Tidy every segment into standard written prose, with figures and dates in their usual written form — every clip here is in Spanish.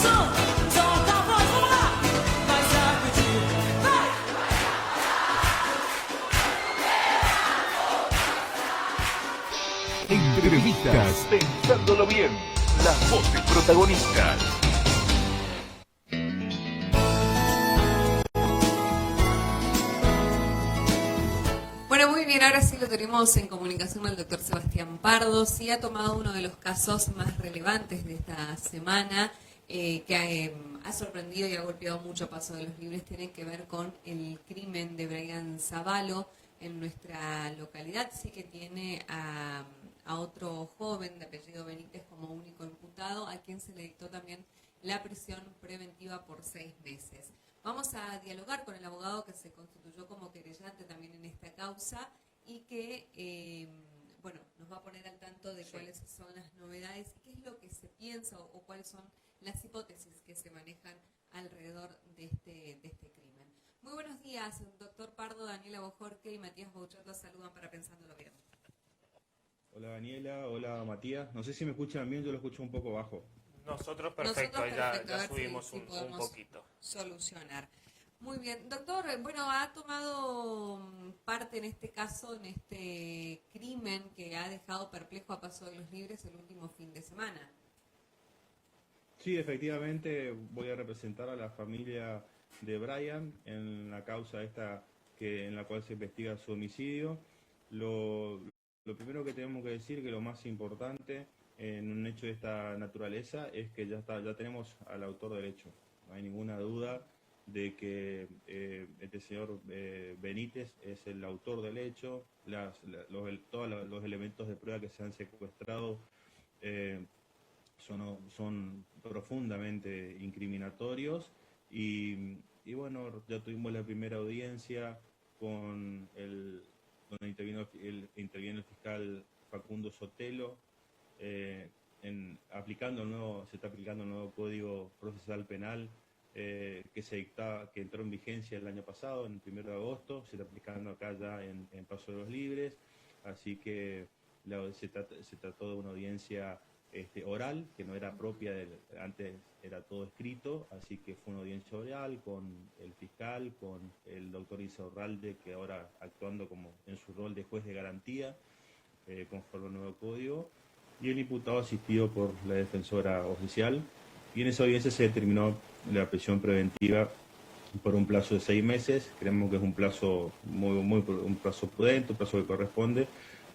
som, solta a voz, vamos lá! Vai sacudir, vai! Entrevistas. Pensándolo bien. Las voces protagonistas. Bueno, muy bien, ahora sí lo tenemos en comunicación al doctor Sebastián Pardo. Sí ha tomado uno de los casos más relevantes de esta semana, que ha sorprendido y ha golpeado mucho Paso de los Libres. Tiene que ver con el crimen de Brian Zavalo en nuestra localidad. Sí que tiene a otro joven de apellido Benítez como único imputado, a quien se le dictó también la prisión preventiva por 6 meses. Vamos a dialogar con el abogado que se constituyó como querellante también en esta causa y que, bueno, nos va a poner al tanto de cuáles son las novedades y qué es lo que se piensa o cuáles son las hipótesis que se manejan alrededor de este crimen. Muy buenos días, doctor Pardo. Daniela Bojorque y Matías Bouchet los saludan para Pensándolo Bien. Hola Daniela, hola Matías. No sé si me escuchan bien, yo lo escucho un poco bajo. Nosotros perfecto, ya subimos un poquito. Solucionar. Muy bien. Doctor, bueno, ha tomado parte en este caso, en este crimen que ha dejado perplejo a Paso de los Libres el último fin de semana. Sí, efectivamente voy a representar a la familia de Brian en la causa esta en la cual se investiga su homicidio. Lo primero que tenemos que decir, que lo más importante en un hecho de esta naturaleza, es que ya tenemos al autor del hecho. No hay ninguna duda de que este señor Benítez es el autor del hecho. Todos los elementos de prueba que se han secuestrado son profundamente incriminatorios y bueno, ya tuvimos la primera audiencia donde intervino el fiscal Facundo Sotelo, se está aplicando el nuevo Código Procesal Penal que entró en vigencia el año pasado, el 1 de agosto, se está aplicando acá ya en Paso de los Libres, así que se trató de una audiencia oral, que no era propia antes era todo escrito, así que fue una audiencia oral con el fiscal, con el doctor Insaurralde, que ahora actuando como en su rol de juez de garantía, conforme al nuevo código, y el imputado asistido por la defensora oficial, y en esa audiencia se determinó la prisión preventiva por un plazo de 6 meses. Creemos que es un plazo un plazo prudente, un plazo que corresponde.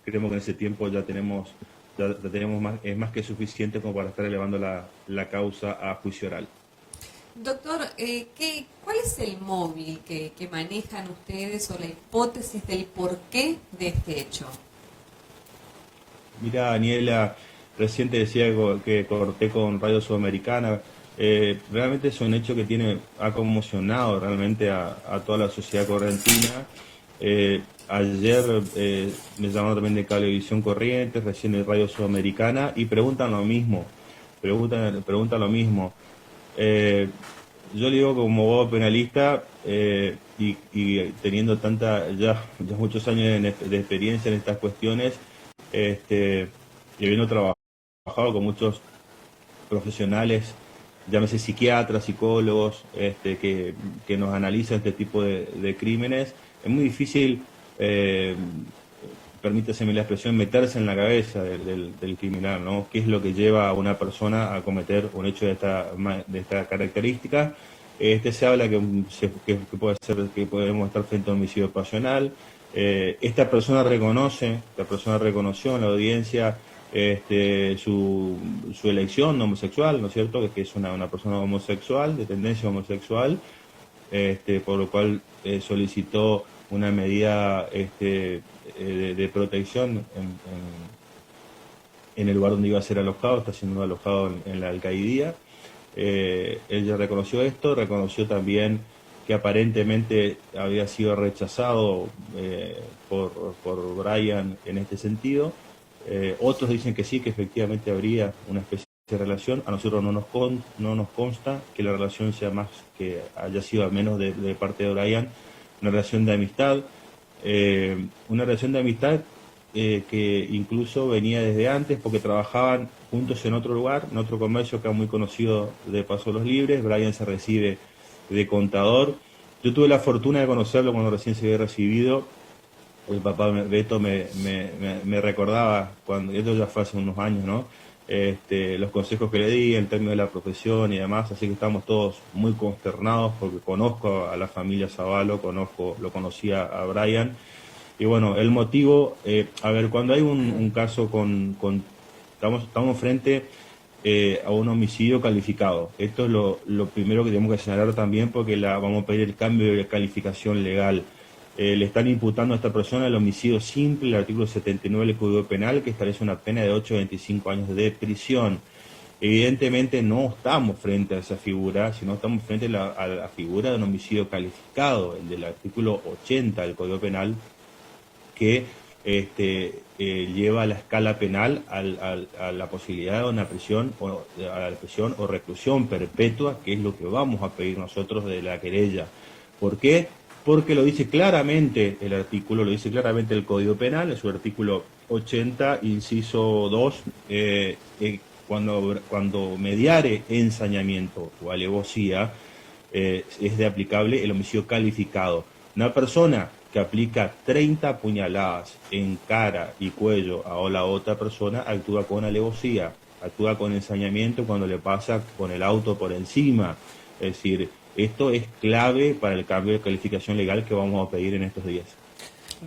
Creemos que en ese tiempo ya tenemos es más que suficiente como para estar elevando la causa a juicio oral. Doctor, ¿cuál es el móvil que manejan ustedes o la hipótesis del porqué de este hecho? Mira, Daniela, recién te decía que corté con Radio Sudamericana. Realmente es un hecho que ha conmocionado realmente a toda la sociedad correntina. Ayer me llamaron también de Cablevisión Corrientes, recién de Radio Sudamericana, y preguntan lo mismo. Preguntan lo mismo. Yo le digo, como abogado penalista y teniendo ya muchos años de experiencia en estas cuestiones, y habiendo trabajado con muchos profesionales, llámese psiquiatras, psicólogos, que nos analizan este tipo de crímenes, es muy difícil, permítaseme la expresión, meterse en la cabeza del criminal, ¿no? ¿Qué es lo que lleva a una persona a cometer un hecho de esta característica? Se habla que puede ser que podemos estar frente a un homicidio pasional. Esta persona reconoció en la audiencia su elección homosexual, ¿no es cierto? Que es una persona homosexual, de tendencia homosexual, por lo cual solicitó una medida de protección en el lugar donde iba a ser alojado. Está siendo alojado en la alcaidía. Ella reconoció esto, reconoció también que aparentemente había sido rechazado por Brian en este sentido. Otros dicen que sí, que efectivamente habría una especie de relación. A nosotros no nos consta que la relación sea más, que haya sido al menos de parte de Brian, una relación de amistad. Que incluso venía desde antes, porque trabajaban juntos en otro lugar, en otro comercio acá muy conocido de Paso Los Libres. Brian se recibe de contador. Yo tuve la fortuna de conocerlo cuando recién se había recibido. El papá Beto me recordaba, cuando esto ya fue hace unos años, ¿no? Los consejos que le di en términos de la profesión y demás, así que estamos todos muy consternados porque conozco a la familia Zavalo, lo conocía a Brian. Y bueno, el motivo, a ver, cuando hay un caso estamos frente a un homicidio calificado. Esto es lo primero que tenemos que señalar también, porque vamos a pedir el cambio de calificación legal. Le están imputando a esta persona el homicidio simple, el artículo 79 del Código Penal, que establece una pena de 8 a 25 años de prisión. Evidentemente no estamos frente a esa figura, sino estamos frente a la figura de un homicidio calificado, el del artículo 80 del Código Penal, que lleva a la escala penal a la posibilidad de una prisión o reclusión perpetua, que es lo que vamos a pedir nosotros de la querella. ¿Por qué? Porque lo dice claramente el artículo, lo dice claramente el Código Penal, en su artículo 80, inciso 2, cuando mediare ensañamiento o alevosía, es de aplicable el homicidio calificado. Una persona que aplica 30 puñaladas en cara y cuello a la otra persona actúa con alevosía, actúa con ensañamiento cuando le pasa con el auto por encima. Es decir, esto es clave para el cambio de calificación legal que vamos a pedir en estos días.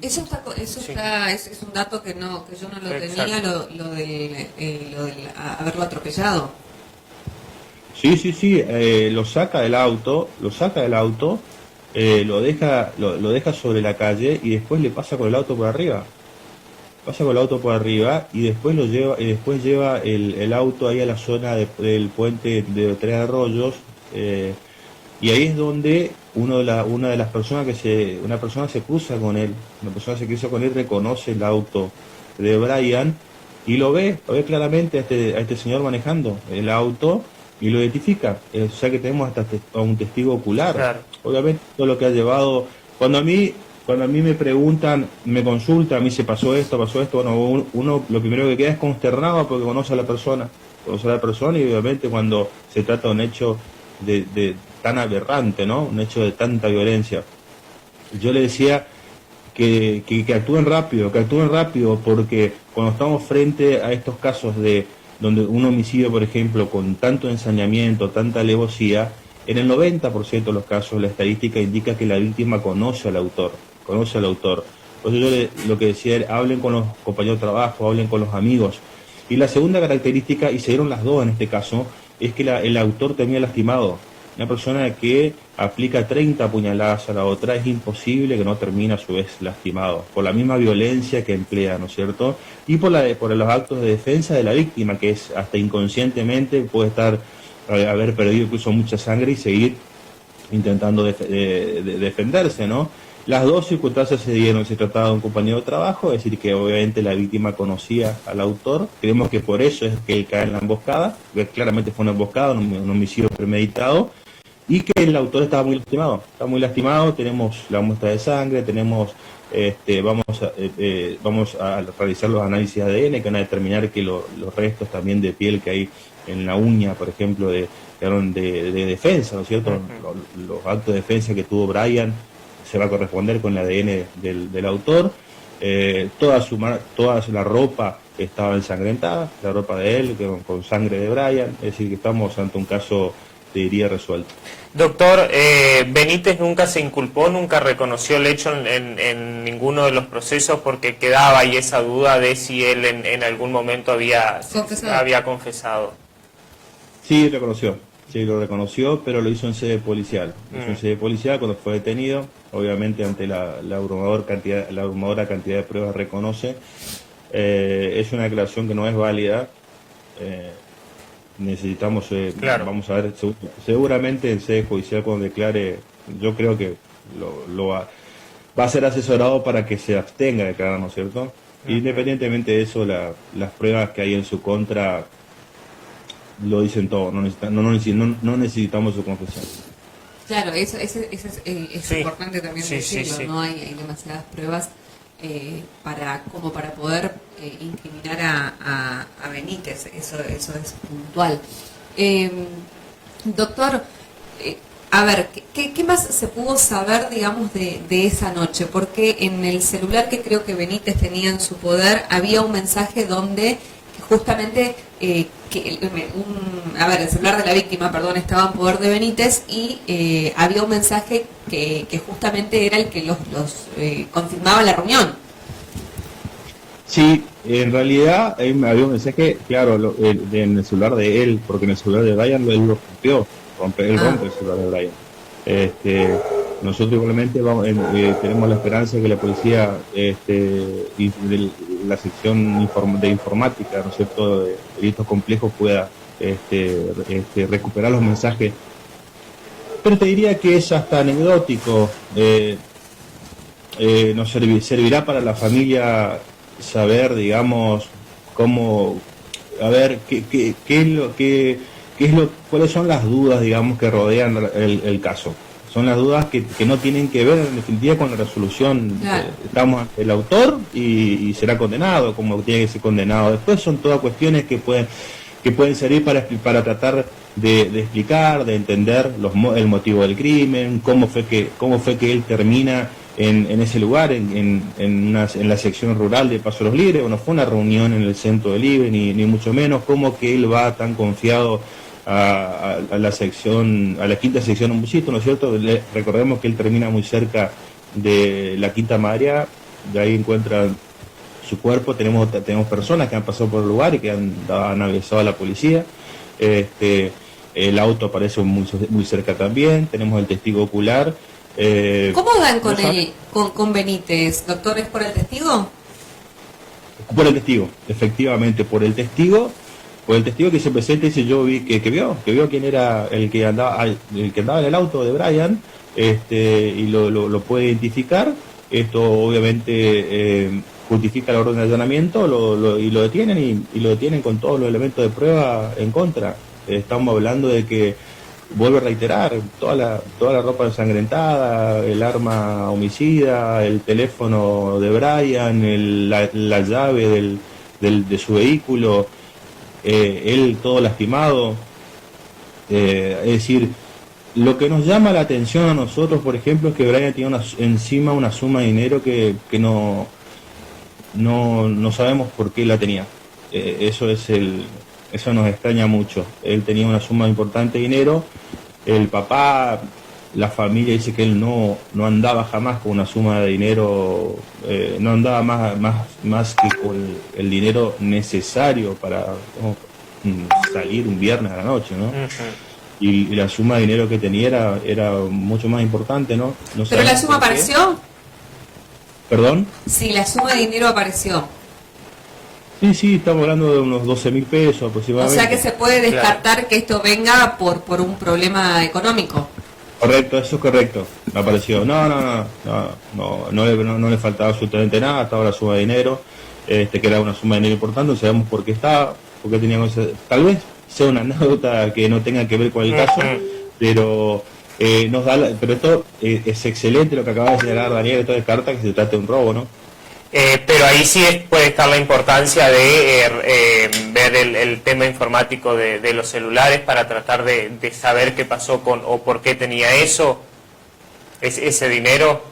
Eso es un dato que yo no lo tenía, lo del haberlo atropellado. Sí, lo saca del auto, lo deja sobre la calle y después le pasa con el auto por arriba. Y después lleva el auto ahí a la zona del puente de Tres Arroyos, y ahí es donde una de las personas una persona se cruza con él, reconoce el auto de Brian y lo ve claramente a este señor manejando el auto y lo identifica. O sea que tenemos hasta a un testigo ocular. Claro. Obviamente todo lo que ha llevado, cuando a mí me preguntan, me consultan, a mí se pasó esto, bueno, uno lo primero que queda es consternado porque conoce a la persona y obviamente cuando se trata de un hecho de tan aberrante, ¿no? Un hecho de tanta violencia. Yo le decía que actúen rápido, porque cuando estamos frente a estos casos donde un homicidio, por ejemplo, con tanto ensañamiento, tanta alevosía, en el 90% de los casos la estadística indica que la víctima conoce al autor. Por eso yo lo que decía era, hablen con los compañeros de trabajo, hablen con los amigos. Y la segunda característica, y se dieron las dos en este caso, es que el autor termina lastimado. Una persona que aplica 30 puñaladas a la otra, es imposible que no termine a su vez lastimado, por la misma violencia que emplea, ¿no es cierto? Y por los actos de defensa de la víctima, que es hasta inconscientemente puede haber perdido incluso mucha sangre y seguir intentando defenderse, ¿no? Las dos circunstancias se dieron, se trataba de un compañero de trabajo, es decir, que obviamente la víctima conocía al autor, creemos que por eso es que él cae en la emboscada, que claramente fue una emboscada, un homicidio premeditado, y que el autor estaba muy lastimado, tenemos la muestra de sangre, vamos a realizar los análisis de ADN que van a determinar que los restos también de piel que hay en la uña, por ejemplo, de defensa, ¿no es cierto? Los actos de defensa que tuvo Brian se va a corresponder con el ADN del autor. Toda la ropa estaba ensangrentada, la ropa de él con sangre de Brian, es decir, que estamos ante un caso, te diría, resuelto. Doctor, Benítez nunca se inculpó, nunca reconoció el hecho en ninguno de los procesos, porque quedaba ahí esa duda de si él en algún momento había confesado. Sí, lo reconoció, pero lo hizo en sede policial. Cuando fue detenido, obviamente ante la abrumadora cantidad de pruebas reconoce. Es una declaración que no es válida. Necesitamos, claro. Vamos a ver, seguramente en sede judicial cuando declare, yo creo que va a ser asesorado para que se abstenga de declarar, ¿no es cierto? Independientemente de eso, las pruebas que hay en su contra lo dicen todo, no necesitamos su confesión. Claro, eso es importante también decirlo, sí. ¿no? Hay demasiadas pruebas como para poder incriminar a Benítez. Eso es puntual. Doctor, a ver, ¿qué más se pudo saber, digamos, de esa noche? Porque en el celular que creo que Benítez tenía en su poder había un mensaje donde justamente el celular de la víctima, perdón, estaba en poder de Benítez y había un mensaje que justamente era el que los confirmaba la reunión. Sí, en realidad había un mensaje, claro, en el celular de él, porque en el celular de Brian él lo rompió, él rompe el celular de Brian. Nosotros igualmente tenemos la esperanza que la policía y de la sección de informática, ¿no es cierto?, de delitos complejos pueda recuperar los mensajes. Pero te diría que es hasta anecdótico, nos servirá para la familia saber, digamos, cómo, a ver, cuáles son las dudas, digamos, que rodean el caso. Son las dudas que no tienen que ver, en definitiva, con la resolución. Claro. Estamos ante el autor y será condenado, como tiene que ser condenado. Después son todas cuestiones que pueden servir para tratar de explicar, de entender el motivo del crimen, cómo fue que él termina en ese lugar, en la sección rural de Paso de los Libres. No fue una reunión en el centro de Libre, ni mucho menos. Cómo que él va tan confiado a la quinta sección un busito, ¿no es cierto? Recordemos que él termina muy cerca de la Quinta María, de ahí encuentran su cuerpo. Tenemos personas que han pasado por el lugar y que han avisado a la policía. El auto aparece muy cerca también. Tenemos el testigo ocular. ¿Cómo dan con Benítez, doctor? ¿Es por el testigo? Por el testigo, efectivamente, por el testigo que se presenta y dice: yo vi que vio quién era el que andaba en el auto de Brian, y lo puede identificar. Esto obviamente justifica la orden de allanamiento, y lo detienen y lo detienen con todos los elementos de prueba en contra. Estamos hablando de que, vuelvo a reiterar, toda la ropa ensangrentada, el arma homicida, el teléfono de Brian, la llave de su vehículo, él todo lastimado. Es decir, lo que nos llama la atención a nosotros, por ejemplo, es que Brian tiene encima una suma de dinero que no sabemos por qué la tenía. Eso nos extraña mucho. Él tenía una suma importante de dinero. El papá, la familia dice que él no andaba jamás con una suma de dinero, no andaba más que con el dinero necesario para salir un viernes a la noche, ¿no? Uh-huh. Y la suma de dinero que tenía era mucho más importante, ¿no? ¿Pero la suma apareció? ¿Perdón? Sí, la suma de dinero apareció. Sí, estamos hablando de unos 12.000 pesos aproximadamente. O sea que se puede descartar que esto venga por un problema económico. Correcto, eso es correcto. Me apareció. No le faltaba absolutamente nada, estaba la suma de dinero, que era una suma de dinero importante. No sabemos por qué estaba, por qué tenía cosas. Tal vez sea una anécdota que no tenga que ver con el caso, pero pero esto es excelente lo que acaba de señalar Daniel. Esto descarta que se trate de un robo, ¿no? Pero ahí sí puede estar la importancia de ver el tema informático de los celulares para tratar de saber qué pasó o por qué tenía ese dinero.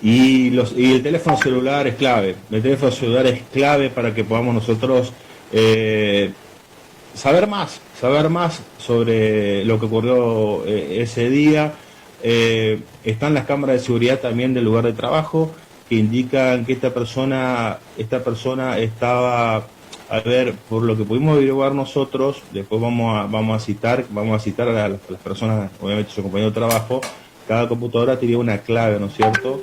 Y el teléfono celular es clave. El teléfono celular es clave para que podamos nosotros saber más sobre lo que ocurrió ese día. Están las cámaras de seguridad también del lugar de trabajo, que indican que esta persona estaba, a ver, por lo que pudimos averiguar nosotros, después vamos a citar a las personas, obviamente su compañero de trabajo. Cada computadora tenía una clave, ¿no es cierto?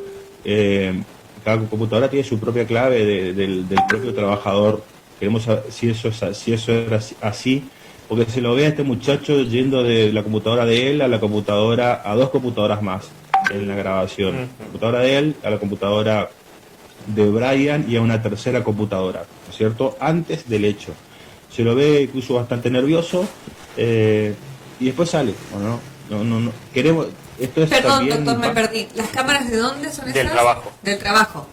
Cada computadora tiene su propia clave del propio trabajador. Queremos saber si eso era así, porque se lo ve a este muchacho yendo de la computadora de él a dos computadoras más en la grabación. La computadora de él a la computadora de Brian y a una tercera computadora, ¿no es cierto?, antes del hecho. Se lo ve incluso bastante nervioso, y después sale. Bueno, no queremos. Esto es. Perdón, también, doctor, me perdí. ¿Las cámaras de dónde son esas? Del trabajo. Del trabajo.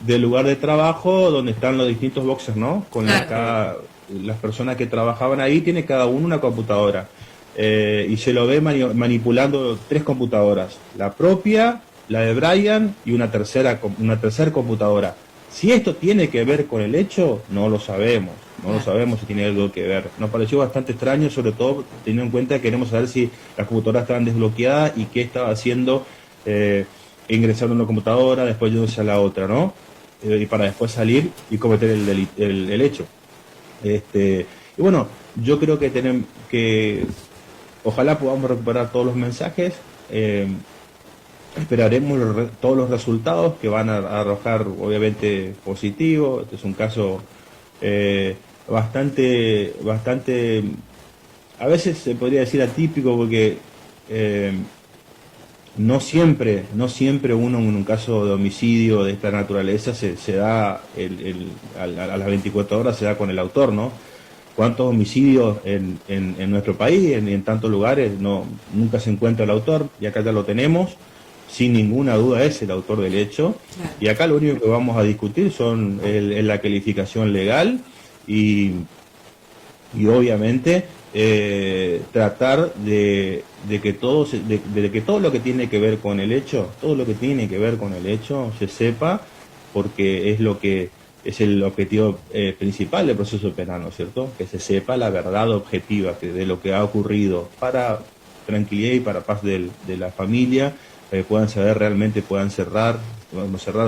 del lugar de trabajo donde están los distintos boxes, ¿no? Con Claro. las personas que trabajaban ahí, tiene cada uno una computadora. Y se lo ve manipulando 3 computadoras, la propia, la de Brian y una tercera computadora. Si esto tiene que ver con el hecho, no lo sabemos, no lo sabemos si tiene algo que ver. Nos pareció bastante extraño, sobre todo teniendo en cuenta que queremos saber si las computadoras estaban desbloqueadas y qué estaba haciendo, ingresando a una computadora, después yéndose a la otra, ¿no? Y para después salir y cometer el hecho. Y bueno, yo creo que tenemos que, ojalá podamos recuperar todos los mensajes. Esperaremos todos los resultados que van a arrojar, obviamente, positivo. Este es un caso bastante, a veces se podría decir atípico, porque no siempre uno en un caso de homicidio de esta naturaleza se da a las 24 horas se da con el autor, ¿no? ¿Cuántos homicidios en nuestro país, en tantos lugares, nunca se encuentra el autor? Y acá ya lo tenemos, sin ninguna duda es el autor del hecho. Claro. Y acá lo único que vamos a discutir es la calificación legal y obviamente tratar de que todo lo que tiene que ver con el hecho, se sepa, porque es el objetivo principal del proceso penal, ¿no es cierto? Que se sepa la verdad objetiva de lo que ha ocurrido, para tranquilidad y para paz de la familia, puedan saber realmente, puedan cerrar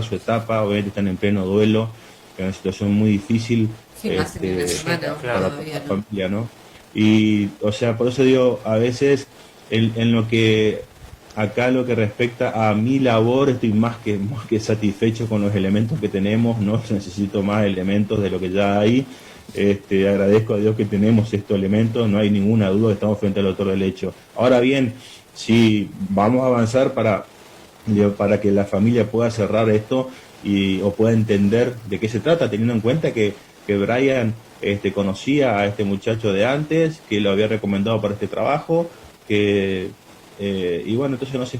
su etapa. Obviamente están en pleno duelo, en una situación muy difícil, Sí, más en una semana para todavía, la ¿no? familia, ¿no? Y, o sea, por eso digo, a veces en lo que acá lo que respecta a mi labor, estoy más que satisfecho con los elementos que tenemos, no necesito más elementos de lo que ya hay. Agradezco a Dios que tenemos estos elementos, no hay ninguna duda que estamos frente al autor del hecho. Ahora bien, si vamos a avanzar para que la familia pueda cerrar esto o pueda entender de qué se trata, teniendo en cuenta que Brian conocía a este muchacho de antes, que lo había recomendado para este trabajo, y bueno, entonces no se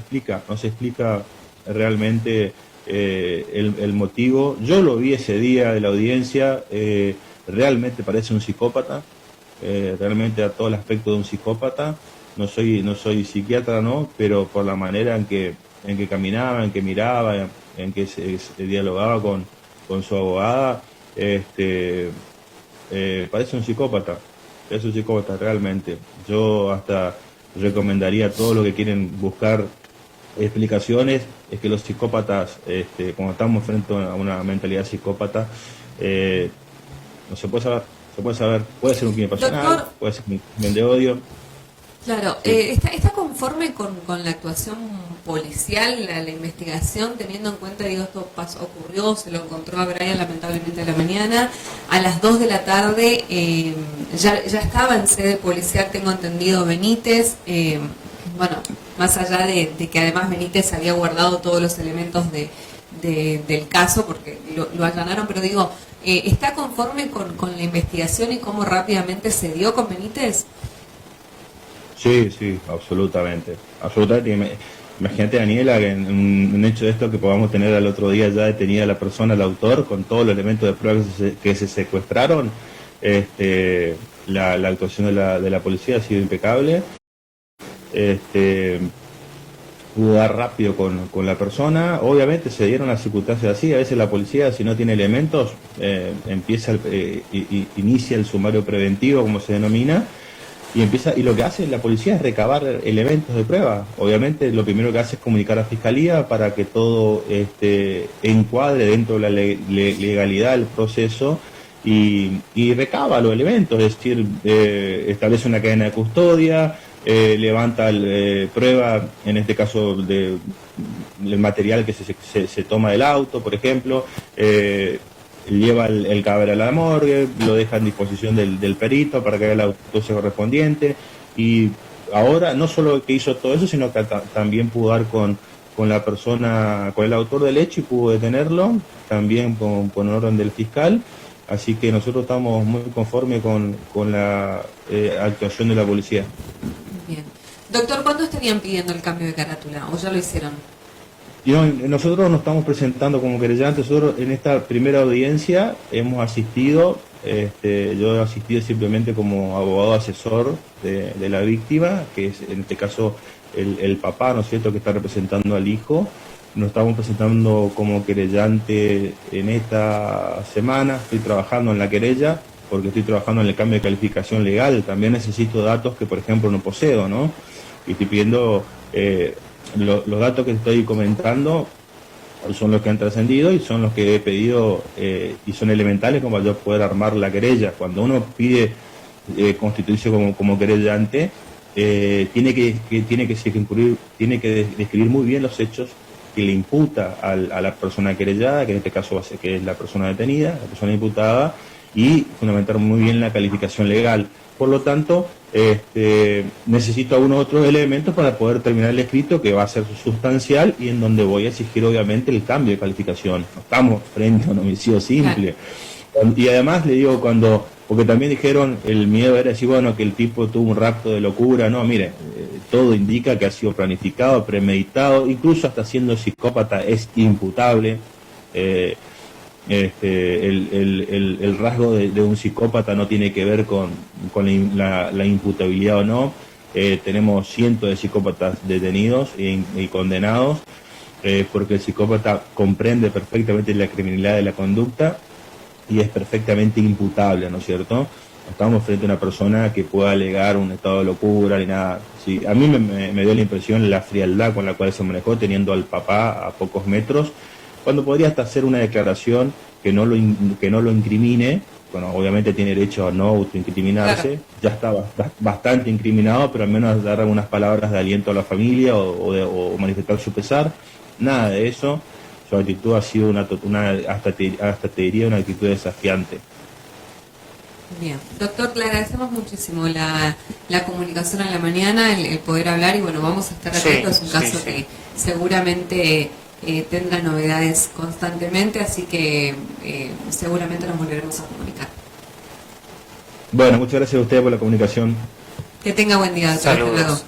explica realmente el motivo. Yo lo vi ese día de la audiencia, realmente parece un psicópata, realmente a todo el aspecto de un psicópata. No soy psiquiatra, ¿no? Pero por la manera en que caminaba, en que miraba, en que se dialogaba con su abogada, parece un psicópata. Es un psicópata realmente. Yo hasta recomendaría a todos los que quieren buscar explicaciones, es que los psicópatas, cuando estamos frente a una mentalidad psicópata, no se puede saber, puede ser un crimen pasional, Doctor, puede ser un crimen de odio. Claro, Sí. ¿está conforme con la actuación policial, la investigación, teniendo en cuenta, digo, ocurrió, se lo encontró a Brian lamentablemente a la mañana, a las 2 de la tarde, ya estaba en sede policial, tengo entendido, Benítez, bueno, más allá de que además Benítez había guardado todos los elementos del caso, porque lo allanaron, pero digo, ¿está conforme con la investigación y cómo rápidamente se dio con Benítez? Sí, absolutamente. Imagínate, Daniela, que en un hecho de esto que podamos tener al otro día ya detenida la persona, el autor, con todos los elementos de prueba que se secuestraron, la actuación de la policía ha sido impecable. Pudo dar rápido con la persona. Obviamente se dieron las circunstancias así. A veces la policía, si no tiene elementos, inicia el sumario preventivo, como se denomina, y lo que hace la policía es recabar elementos de prueba. Obviamente lo primero que hace es comunicar a la fiscalía para que todo encuadre dentro de la legalidad del proceso, y recaba los elementos, es decir, establece una cadena de custodia, levanta prueba, en este caso del material que se toma del auto, por ejemplo, lleva el cadáver a la morgue, lo deja en disposición del perito para que haga la autopsia correspondiente. Y ahora no solo que hizo todo eso, sino que también pudo dar con la persona, con el autor del hecho, y pudo detenerlo también con orden del fiscal. Así que nosotros estamos muy conformes con la actuación de la policía. Bien. Doctor, ¿cuándo estarían pidiendo el cambio de carátula? ¿O ya lo hicieron? Y no, nosotros nos estamos presentando como querellantes. Nosotros en esta primera audiencia hemos asistido, yo he asistido simplemente como abogado asesor de la víctima, que es en este caso el papá, ¿no es cierto?, que está representando al hijo. Nos estamos presentando como querellante en esta semana. Estoy trabajando en la querella porque estoy trabajando en el cambio de calificación legal. También necesito datos que, por ejemplo, no poseo, ¿no? Y estoy pidiendo los datos que estoy comentando son los que han trascendido y son los que he pedido y son elementales como yo poder armar la querella. Cuando uno pide constituirse como querellante, tiene que describir muy bien los hechos que le imputa a la persona querellada, que en este caso que es la persona detenida, la persona imputada, y fundamentar muy bien la calificación legal. Por lo tanto, necesito algunos otros elementos para poder terminar el escrito, que va a ser sustancial y en donde voy a exigir obviamente el cambio de calificación. No estamos frente a un homicidio simple. Y además le digo porque también dijeron, el miedo era decir, bueno, que el tipo tuvo un rapto de locura. No, mire, todo indica que ha sido planificado, premeditado, incluso hasta siendo psicópata es imputable. El rasgo de un psicópata no tiene que ver con la imputabilidad o no. Tenemos cientos de psicópatas detenidos y condenados, porque el psicópata comprende perfectamente la criminalidad de la conducta y es perfectamente imputable, ¿no es cierto? No estamos frente a una persona que pueda alegar un estado de locura ni nada. Sí, a mí me dio la impresión la frialdad con la cual se manejó, teniendo al papá a pocos metros, cuando podría hasta hacer una declaración que no lo incrimine. Bueno, obviamente tiene derecho a no autoincriminarse, claro. Ya está bastante incriminado, pero al menos dar algunas palabras de aliento a la familia o manifestar su pesar. Nada de eso. Su actitud ha sido hasta te diría una actitud desafiante. Bien, doctor, le agradecemos muchísimo la comunicación a la mañana, el poder hablar, y bueno, vamos a estar atentos. Es un caso que seguramente tendrá novedades constantemente, así que seguramente nos volveremos a comunicar. Bueno, muchas gracias a ustedes por la comunicación. Que tenga buen día, doctor. Saludos.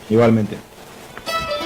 Igualmente.